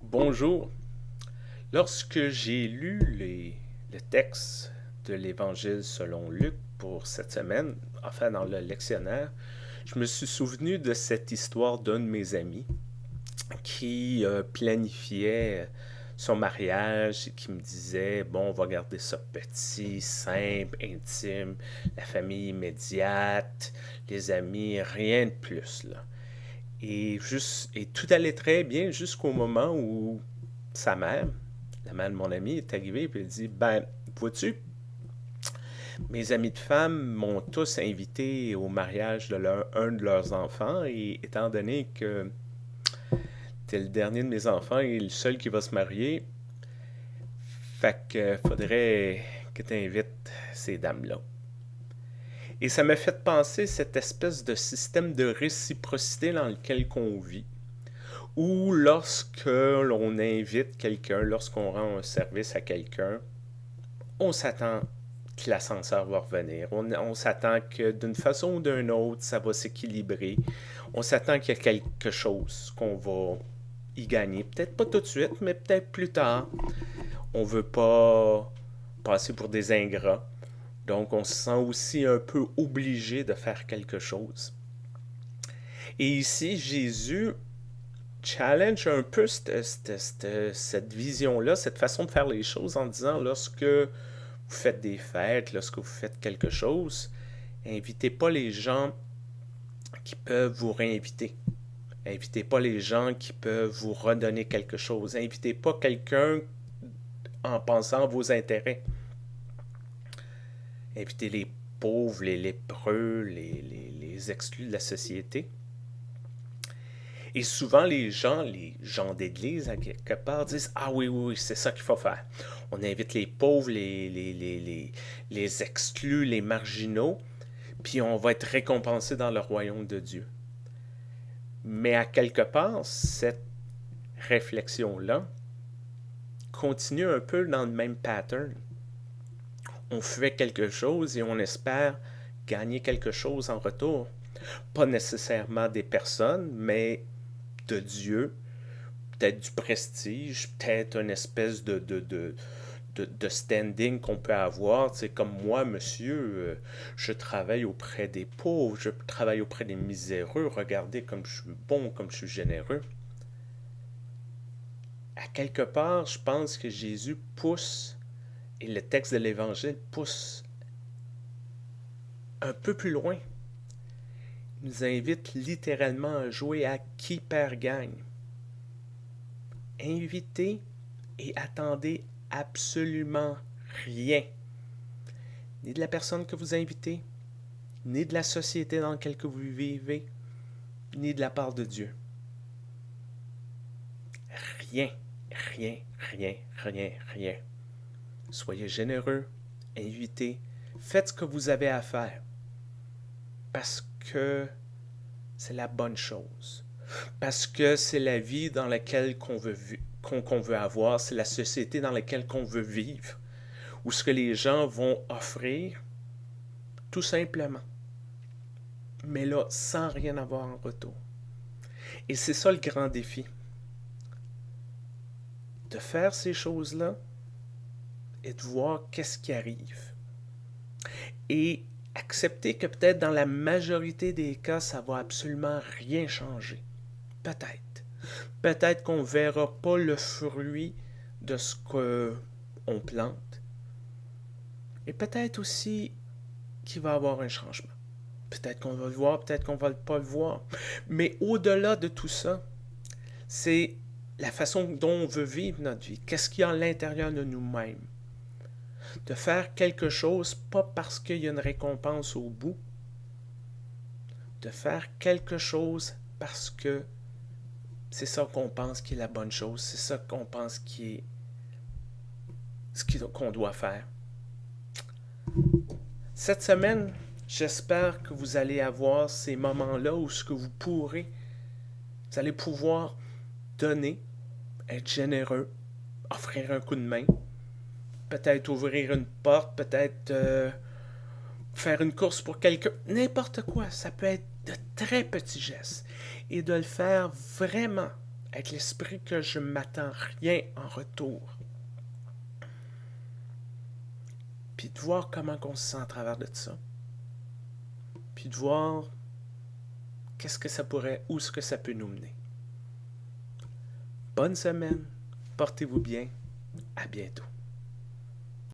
Bonjour. Lorsque j'ai lu le texte de l'Évangile selon Luc pour cette semaine, enfin dans le lectionnaire, je me suis souvenu de cette histoire d'un de mes amis qui planifiait son mariage et qui me disait, bon, on va garder ça petit, simple, intime, la famille immédiate, les amis, rien de plus, là. Et tout allait très bien jusqu'au moment où sa mère, la mère de mon ami, est arrivée et elle dit, ben, vois-tu, mes amis de femmes m'ont tous invité au mariage de un de leurs enfants et étant donné que t'es le dernier de mes enfants et le seul qui va se marier, fait que faudrait que tu invites ces dames-là. Et ça m'a fait penser cette espèce de système de réciprocité dans lequel on vit. Ou lorsque l'on invite quelqu'un, lorsqu'on rend un service à quelqu'un, on s'attend que l'ascenseur va revenir. On s'attend que d'une façon ou d'une autre, ça va s'équilibrer. On s'attend qu'il y a quelque chose qu'on va y gagner. Peut-être pas tout de suite, mais peut-être plus tard. On veut pas passer pour des ingrats. Donc on se sent aussi un peu obligé de faire quelque chose. Et ici, Jésus challenge un peu cette vision-là, cette façon de faire les choses en disant lorsque vous faites des fêtes, lorsque vous faites quelque chose, invitez pas les gens qui peuvent vous réinviter. Invitez pas les gens qui peuvent vous redonner quelque chose. Invitez pas quelqu'un en pensant à vos intérêts. Invitez les pauvres, les lépreux, les exclus de la société. Et souvent, les gens d'église, à quelque part, disent ah oui, oui, oui, c'est ça qu'il faut faire. On invite les pauvres, les exclus, les marginaux, puis on va être récompensé dans le royaume de Dieu. Mais à quelque part, cette réflexion-là continue un peu dans le même pattern. On fait quelque chose et on espère gagner quelque chose en retour. Pas nécessairement des personnes, mais de Dieu, peut-être du prestige, peut-être une espèce de standing qu'on peut avoir. C'est comme moi, monsieur, je travaille auprès des pauvres, je travaille auprès des miséreux. Regardez comme je suis bon, comme je suis généreux. À quelque part, je pense que Jésus pousse, et le texte de l'Évangile pousse un peu plus loin. Il nous invite littéralement à jouer à qui perd gagne. Invitez et attendez absolument rien, ni de la personne que vous invitez, ni de la société dans laquelle vous vivez, ni de la part de Dieu. Rien, rien, rien, rien, rien. Soyez généreux, invitez, faites ce que vous avez à faire, parce que c'est la bonne chose, parce que c'est la vie dans laquelle qu'on veut avoir, c'est la société dans laquelle qu'on veut vivre, où ce que les gens vont offrir, tout simplement. Mais là, sans rien avoir en retour. Et c'est ça le grand défi. De faire ces choses-là et de voir qu'est-ce qui arrive. Et accepter que peut-être dans la majorité des cas, ça va absolument rien changer. Peut-être. Peut-être qu'on ne verra pas le fruit de ce qu'on plante. Et peut-être aussi qu'il va y avoir un changement. Peut-être qu'on va le voir, peut-être qu'on ne va pas le voir. Mais au-delà de tout ça, c'est la façon dont on veut vivre notre vie. Qu'est-ce qu'il y a à l'intérieur de nous-mêmes? De faire quelque chose, pas parce qu'il y a une récompense au bout. De faire quelque chose parce que c'est ça qu'on pense qui est la bonne chose. C'est ça qu'on pense qui est ce qu'on doit faire. Cette semaine, j'espère que vous allez avoir ces moments-là où ce que vous allez pouvoir donner, être généreux, offrir un coup de main, peut-être ouvrir une porte, peut-être faire une course pour quelqu'un, n'importe quoi. Ça peut être de très petits gestes et de le faire vraiment avec l'esprit que je ne m'attends rien en retour. Puis de voir comment on se sent à travers de ça. Puis de voir qu'est-ce que ça pourrait, où est-ce que ça peut nous mener. Bonne semaine, portez-vous bien, à bientôt.